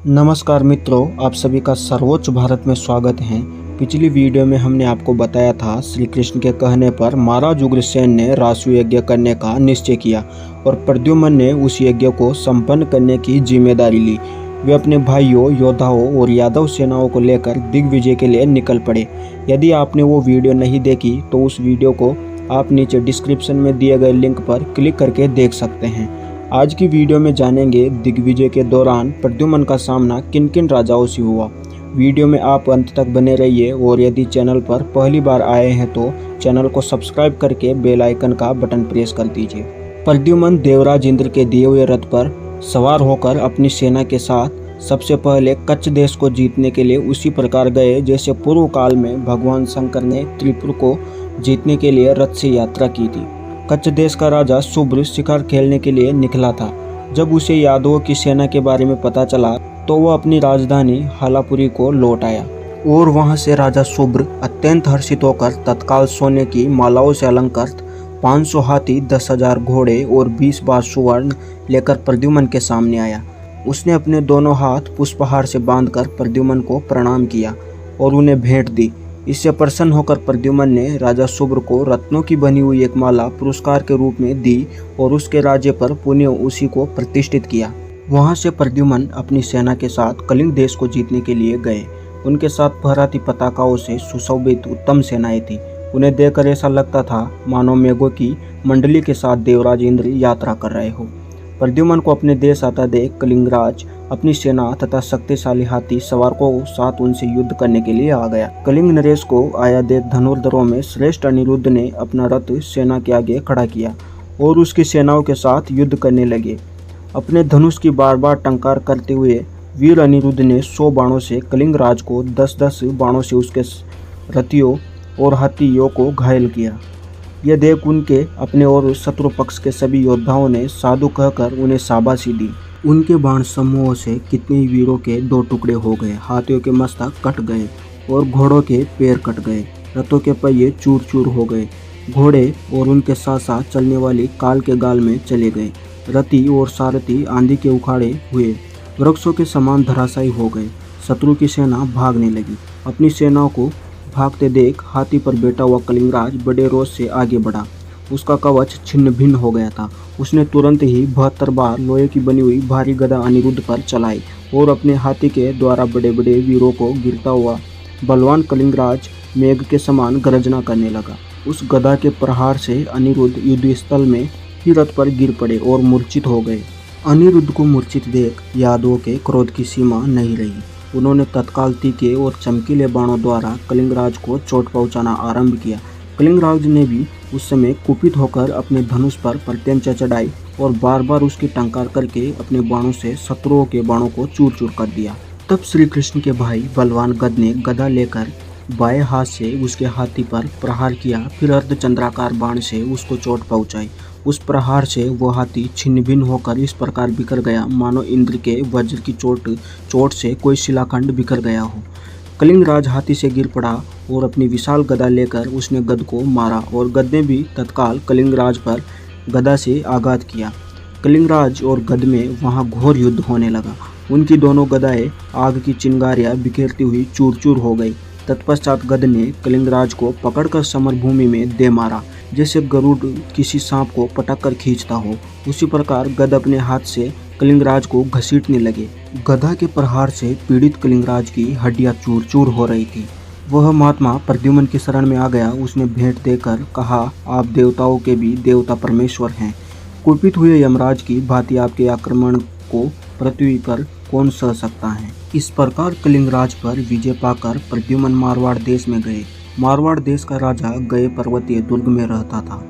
नमस्कार मित्रों, आप सभी का सर्वोच्च भारत में स्वागत है। पिछली वीडियो में हमने आपको बताया था श्री कृष्ण के कहने पर महाराज उग्रसेन ने रासु यज्ञ करने का निश्चय किया और प्रद्युम्न ने उस यज्ञ को संपन्न करने की जिम्मेदारी ली। वे अपने भाइयों, योद्धाओं और यादव सेनाओं को लेकर दिग्विजय के लिए निकल पड़े। यदि आपने वो वीडियो नहीं देखी तो उस वीडियो को आप नीचे डिस्क्रिप्शन में दिए गए लिंक पर क्लिक करके देख सकते हैं। आज की वीडियो में जानेंगे दिग्विजय के दौरान प्रद्युम्न का सामना किन किन राजाओं से हुआ। वीडियो में आप अंत तक बने रहिए और यदि चैनल पर पहली बार आए हैं तो चैनल को सब्सक्राइब करके बेल आइकन का बटन प्रेस कर दीजिए। प्रद्युम्न देवराज इंद्र के दिए हुए रथ पर सवार होकर अपनी सेना के साथ सबसे पहले कच्छ देश को जीतने के लिए उसी प्रकार गए जैसे पूर्व काल में भगवान शंकर ने त्रिपुर को जीतने के लिए रथ से यात्रा की थी। कच्छ देश का राजा शुभ्र शिकार खेलने के लिए निकला था। जब उसे यादवों की सेना के बारे में पता चला तो वह अपनी राजधानी हालापुरी को लौट आया और वहां से राजा शुभ्र अत्यंत हर्षित होकर तत्काल सोने की मालाओं से अलंकृत 500 हाथी, 10,000 घोड़े और 20 बार सुवर्ण लेकर प्रद्युम्न के सामने आया। उसने अपने दोनों हाथ पुष्पहार से बांधकर प्रद्युम्न को प्रणाम किया और उन्हें भेंट दी। इससे प्रसन्न होकर प्रद्युम्न ने राजा शुभ्र को रत्नों की बनी हुई एक माला पुरस्कार के रूप में दी और उसके राज्य पर पुनः उसी को प्रतिष्ठित किया। वहां से प्रद्युम्न अपनी सेना के साथ कलिंग देश को जीतने के लिए गए। उनके साथ फहराती पताकाओं से सुशोभित उत्तम सेनाएं थी। उन्हें देखकर ऐसा लगता था मानो मेघों की मंडली के साथ देवराज इंद्र यात्रा कर रहे हो। प्रद्युम्न को अपने देश आता देख कलिंगराज अपनी सेना तथा शक्तिशाली हाथी सवार को साथ उनसे युद्ध करने के लिए आ गया। कलिंग नरेश को आया देख धनुर्धरों में श्रेष्ठ अनिरुद्ध ने अपना रथ सेना के आगे खड़ा किया और उसकी सेनाओं के साथ युद्ध करने लगे। अपने धनुष की बार बार टंकार करते हुए वीर अनिरुद्ध ने 100 बाणों से कलिंगराज को 10-10 बाणों से उसके रथियों और हाथियों को घायल किया। यह देख उनके अपने और शत्रु पक्ष के सभी योद्धाओं ने साधु कहकर उन्हें शाबाशी दी। उनके बाण समूहों से कितने ही वीरों के 2 टुकड़े हो गए, हाथियों के मस्तक कट गए और घोड़ों के पैर कट गए, रथों के पहिए चूर चूर हो गए, घोड़े और उनके साथ साथ चलने वाली काल के गाल में चले गए, रथी और सारथी आंधी के उखाड़े हुए वृक्षों के समान धराशायी हो गए। शत्रु की सेना भागने लगी। अपनी सेनाओं को भागते देख हाथी पर बैठा हुआ कलिंगराज बड़े रोष से आगे बढ़ा। उसका कवच छिन्न भिन्न हो गया था। उसने तुरंत ही 72 बार लोहे की बनी हुई भारी गदा अनिरुद्ध पर चलाई और अपने हाथी के द्वारा बड़े बड़े वीरों को गिरता हुआ बलवान कलिंगराज मेघ के समान गर्जना करने लगा। उस गदा के प्रहार से अनिरुद्ध युद्ध स्थल में ही रथ पर गिर पड़े और मूर्छित हो गए। अनिरुद्ध को मूर्छित देख यादवों के क्रोध की सीमा नहीं रही। उन्होंने तत्काल तीखे और चमकीले बाणों द्वारा कलिंगराज को चोट पहुंचाना आरंभ किया। कलिंगराज ने भी उस समय कुपित होकर अपने धनुष पर प्रत्यंचा चढ़ाई और बार बार उसकी टंकार करके अपने बाणों से शत्रुओं के बाणों को चूर चूर कर दिया। तब श्री कृष्ण के भाई बलवान गद ने गदा लेकर बाएं हाथ से उसके हाथी पर प्रहार किया, फिर अर्धचंद्राकार बाण से उसको चोट पहुंचाई। उस प्रहार से वो हाथी छिन्न भिन्न होकर इस प्रकार बिखर गया मानो इंद्र के वज्र की चोट से कोई शिलाखंड बिखर गया हो। कलिंगराज हाथी से गिर पड़ा और अपनी विशाल गदा लेकर उसने गद को मारा और गद ने भी तत्काल कलिंगराज पर गदा से आघात किया। कलिंगराज और गद में वहां घोर युद्ध होने लगा। उनकी दोनों गदाएं आग की चिंगारियां बिखेरती हुई चूर चूर हो गई। तत्पश्चात गद ने कलिंगराज को पकड़कर समरभूमि में दे मारा। जैसे गरुड़ किसी सांप को पटक कर खींचता हो, उसी प्रकार गद अपने हाथ से कलिंगराज को घसीटने लगे। गदा के प्रहार से पीड़ित कलिंगराज की हड्डियां चूर चूर हो रही थी। वह महात्मा प्रद्युम्न की शरण में आ गया। उसने भेंट देकर कहा, आप देवताओं के भी देवता परमेश्वर हैं। कुपित हुए यमराज की भांति आपके आक्रमण को पृथ्वी पर कौन सह सकता है। इस प्रकार कलिंगराज पर विजय पाकर प्रद्युम्न मारवाड़ देश में गए। मारवाड़ देश का राजा गए पर्वतीय दुर्ग में रहता था।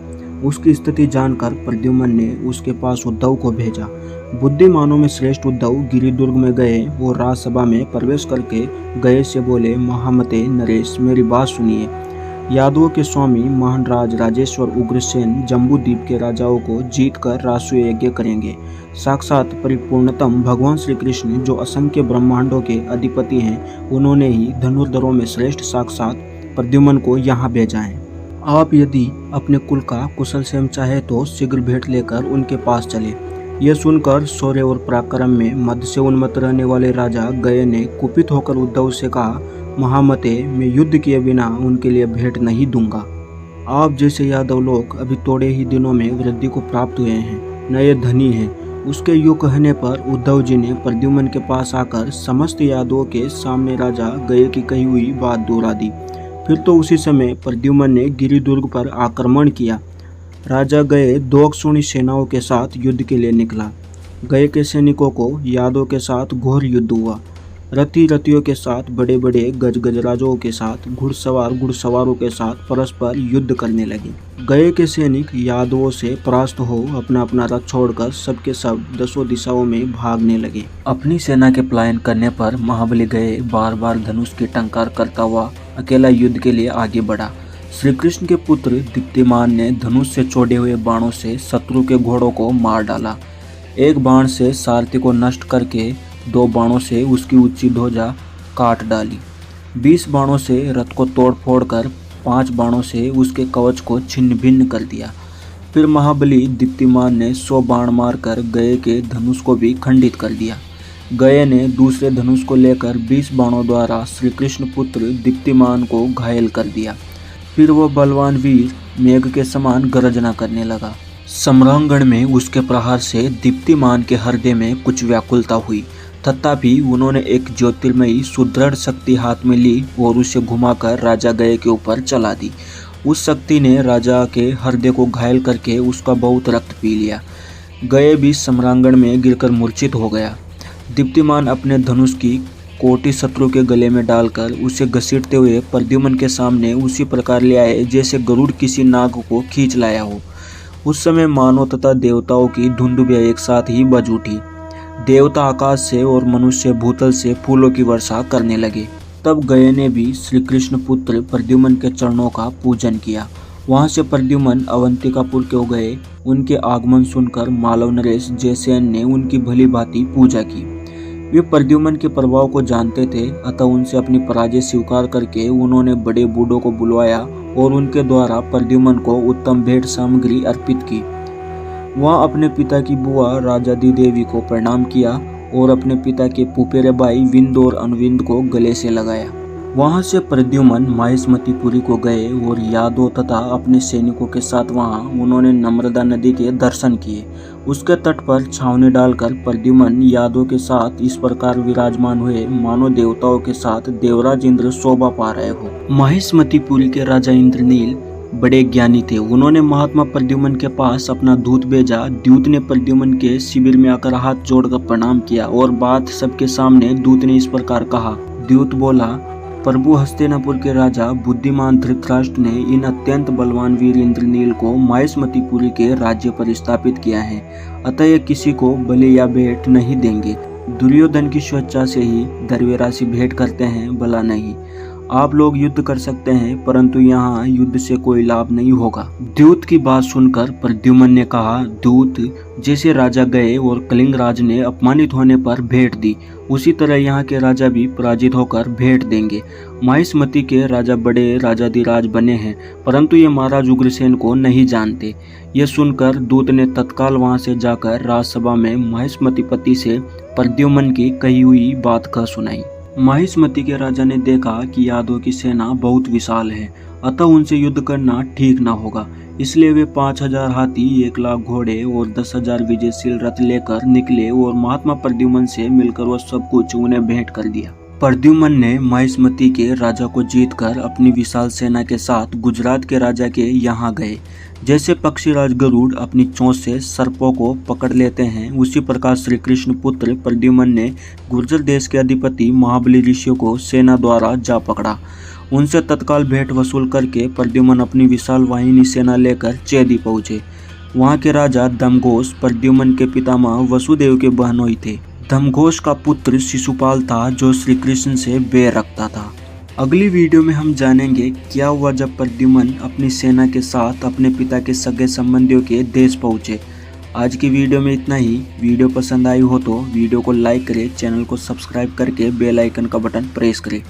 उसकी स्थिति जानकर प्रद्युम्न ने उसके पास उद्धव को भेजा। बुद्धिमानों में श्रेष्ठ उद्धव गिरि दुर्ग में गए और राजसभा में प्रवेश करके गए से बोले, महामते नरेश, मेरी बात सुनिए। यादवों के स्वामी महाराज राजेश्वर उग्रसेन जम्बूद्वीप के राजाओं को जीतकर रासु यज्ञ करेंगे। साक्षात परिपूर्णतम भगवान श्री कृष्ण जो असंख्य ब्रह्मांडों के अधिपति हैं, उन्होंने ही धनुर्धरों में श्रेष्ठ साक्षात प्रद्युम्न को यहाँ भेजा है। आप यदि अपने कुल का कुशल क्षेम चाहे तो शीघ्र भेंट लेकर उनके पास चले। यह सुनकर शौर्य और पराक्रम में मद से उन्मत्त रहने वाले राजा गय ने कुपित होकर उद्धव से कहा, महामते, मैं युद्ध किए बिना उनके लिए भेंट नहीं दूंगा। आप जैसे यादव लोग अभी थोड़े ही दिनों में वृद्धि को प्राप्त हुए हैं, नए धनी हैं। उसके यूँ कहने पर उद्धव जी ने प्रद्युम्न के पास आकर समस्त यादवों के सामने राजा गय की कही हुई बात दोहरा दी। फिर तो उसी समय प्रद्युम्न ने गिरिदुर्ग पर आक्रमण किया। राजा गय 2 अक्षौणी सेनाओं के साथ युद्ध के लिए निकला। गय के सैनिकों को यादवों के साथ घोर युद्ध हुआ। रथी रथियों के साथ, बड़े बड़े गजराजों के साथ, घुड़सवारों के साथ परस्पर युद्ध करने लगे। गए के सैनिक यादवों से परास्त हो अपना अपना रथ छोड़कर सबके सब दसों दिशाओं में भागने लगे। अपनी सेना के पलायन करने पर महाबली गए बार बार धनुष की टंकार करता हुआ अकेला युद्ध के लिए आगे बढ़ा। श्री कृष्ण के पुत्र दीप्तिमान ने धनुष से छोड़े हुए बाणों से शत्रु के घोड़ों को मार डाला। एक बाण से सारथी को नष्ट करके 2 बाणों से उसकी ऊंची ध्वजा काट डाली। 20 बाणों से रथ को तोड़ फोड़ कर 5 बाणों से उसके कवच को छिन्न भिन्न कर दिया। फिर महाबली दीप्तिमान ने 100 बाण मारकर गए के धनुष को भी खंडित कर दिया। गए ने दूसरे धनुष को लेकर 20 बाणों द्वारा श्री कृष्ण पुत्र दीप्तिमान को घायल कर दिया। फिर वह बलवान वीर मेघ के समान गर्जना करने लगा। सम्रांगण में उसके प्रहार से दीप्तिमान के हृदय में कुछ व्याकुलता हुई, तथापि उन्होंने एक ज्योतिर्मयी सुदृढ़ शक्ति हाथ में ली और उसे घुमाकर राजा गए के ऊपर चला दी। उस शक्ति ने राजा के हृदय को घायल करके उसका बहुत रक्त पी लिया। गए भी सम्रांगण में गिरकर मूर्छित हो गया। दीप्तिमान अपने धनुष की कोटि शत्रु के गले में डालकर उसे घसीटते हुए प्रद्युम्न के सामने उसी प्रकार ले आए जैसे गरुड़ किसी नाग को खींच लाया हो। उस समय मानव तथा देवताओं की धुंदुभियां एक साथ ही बज उठी। देवता आकाश से और मनुष्य भूतल से फूलों की वर्षा करने लगे। तब गए ने भी श्री कृष्ण पुत्र प्रद्युम्न के चरणों का पूजन किया। वहां से प्रद्युम्न अवंतिकापुर को गए। उनके आगमन सुनकर मालव नरेश जयसेन ने उनकी भली भांति पूजा की। वे प्रद्युम्न के प्रभाव को जानते थे, अतः उनसे अपनी पराजय स्वीकार करके उन्होंने बड़े बूढ़ों को बुलवाया और उनके द्वारा प्रद्युम्न को उत्तम भेंट सामग्री अर्पित की। वहाँ अपने पिता की बुआ राजादी देवी को प्रणाम किया और अपने पिता के पुपेरे भाई विंद और अनुविंद को गले से लगाया। वहाँ से प्रद्युम्न माहिष्मतीपुरी को गए और यादव तथा अपने सैनिकों के साथ वहाँ उन्होंने नर्मदा नदी के दर्शन किए। उसके तट पर छावनी डालकर प्रद्युम्न यादव के साथ इस प्रकार विराजमान हुए मानो देवताओं के साथ देवराज इंद्र शोभा पा रहे हो। माहिष्मतीपुरी के राजा इंद्रनील बड़े ज्ञानी थे। उन्होंने महात्मा प्रद्युम्न के पास अपना दूत भेजा। दूत ने प्रद्युम्न के शिविर में आकर हाथ जोड़कर प्रणाम किया और बात सबके सामने दूत ने इस प्रकार कहा। दूत बोला, प्रभु, हस्तिनापुर के राजा बुद्धिमान धृतराष्ट्र ने इन अत्यंत बलवान वीर इंद्रनील को माहिष्मतीपुरी के राज्य पर स्थापित किया है, अतः ये किसी को बलि या भेंट नहीं देंगे। दुर्योधन की स्वेच्छा से ही द्रव्यराशि भेंट करते हैं, भला नहीं। आप लोग युद्ध कर सकते हैं, परंतु यहाँ युद्ध से कोई लाभ नहीं होगा। दूत की बात सुनकर प्रद्युम्न ने कहा, दूत, जैसे राजा गए और कलिंग राज ने अपमानित होने पर भेंट दी, उसी तरह यहाँ के राजा भी पराजित होकर भेंट देंगे। माहिष्मती के राजा बड़े राजाधिराज बने हैं, परंतु ये महाराज उग्रसेन को नहीं जानते। यह सुनकर दूत ने तत्काल वहाँ से जाकर राजसभा में माहिष्मतीपति से प्रद्युम्न की कही हुई बात कह सुनाई। माहिष्मती के राजा ने देखा कि यादव की सेना बहुत विशाल है, अतः उनसे युद्ध करना ठीक न होगा। इसलिए वे 5000 हाथी, 1 लाख घोड़े और 10,000 विजयशील रथ लेकर निकले और महात्मा प्रद्युम्न से मिलकर वह सब कुछ उन्हें भेंट कर दिया। प्रद्युम्न ने माहिष्मती के राजा को जीतकर अपनी विशाल सेना के साथ गुजरात के राजा के यहाँ गए। जैसे पक्षीराज गरुड़ अपनी चोंच से सर्पों को पकड़ लेते हैं, उसी प्रकार श्री कृष्ण पुत्र प्रद्युम्न ने गुर्जर देश के अधिपति महाबली ऋषियों को सेना द्वारा जा पकड़ा। उनसे तत्काल भेंट वसूल करके प्रद्युम्न अपनी विशाल वाहिनी सेना लेकर चेदी पहुँचे। वहाँ के राजा दमघोष प्रद्युम्न के पितामह वसुदेव के बहनोई थे। दमघोष का पुत्र शिशुपाल था जो श्री कृष्ण से बैर रखता था। अगली वीडियो में हम जानेंगे क्या हुआ जब प्रद्युम्न अपनी सेना के साथ अपने पिता के सगे संबंधियों के देश पहुंचे। आज की वीडियो में इतना ही। वीडियो पसंद आई हो तो वीडियो को लाइक करें, चैनल को सब्सक्राइब करके बेल आइकन का बटन प्रेस करें।